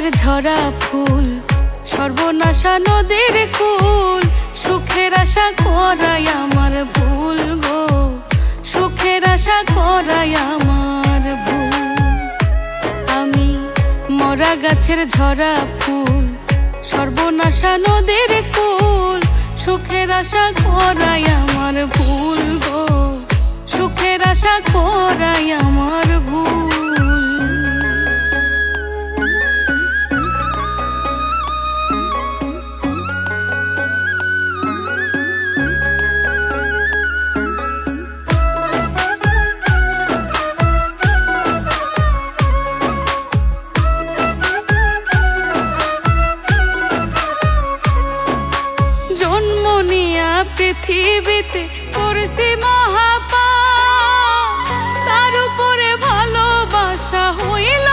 গাছের ঝরা ফুল, সর্বনাশা নদীর কুল। সুখের আশা করাই আমার ভুল গো, সুখের আশা করাই আমার ভুল। আমি মরা গাছের ঝরা ফুল, সর্বনাশা নদীর কুল। সুখের আশা করাই আমার ভুল গো, সুখের আশা করাই আমার ভুল। জন্ম নিয়া পৃথিবীতে করেছি মহাপাপ, তার উপরে ভালোবাসা হইল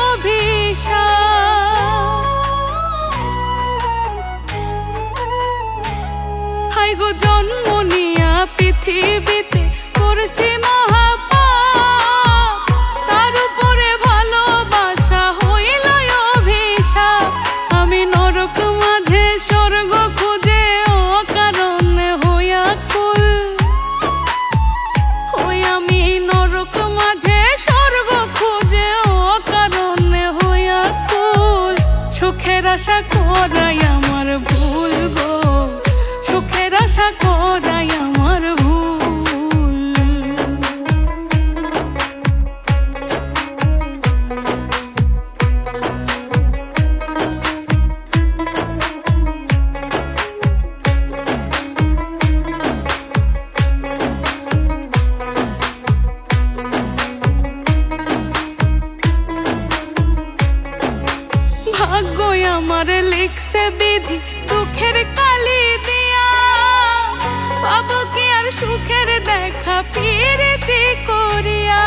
অভিশাপ। হাই গো জন্ম নিয়া পৃথিবীতে করেছি মহাপাপ, তার উপরে ভালোবাসা হইল অভিশাপ। আমি নরক মাঝে স্বর্গ খুঁজে অকারণে হইয়া কুল, ওই আমি নরক মাঝে স্বর্গ খুঁজে অকারণে হইয়া কুল। সুখের আশা করাই আমার ভুল গো, সুখের আশা করাই আমার ভুল। ভাগ্যই আমার লিখছে বিধি দুঃখের কালি দিয়া, পাবো কি আর সুখের দেখা প্রীতি করিয়া।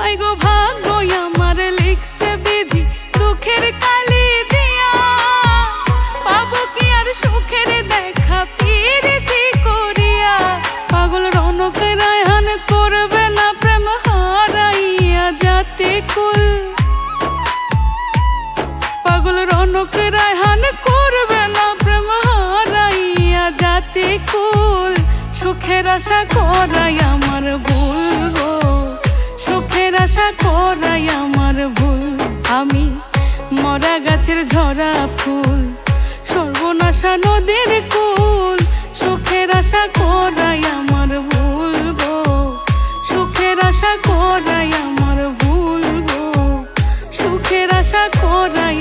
আই গো ভাগ্যই আমার লিখছে বিধি দুঃখের কালি দিয়া, পাবো কি আর সুখের দেখা প্রীতি করিয়া। পাগল রনক রায়হান করবে না প্রেম হারাইয়া জাতি কুল, পাগল রনক রায়হান করবে না প্রেম হারাইয়া জাতি কুল। সুখের আশা করাই আমার ভুল গো, সুখের আশা করাই আমার ভুল। আমি মরা গাছের ঝরা ফুল, সর্বনাশা নদীর কুল। সুখের আশা করাই আমার ভুল গো, সুখের আশা করাই আমার ভুল গো, সুখের আশা করাই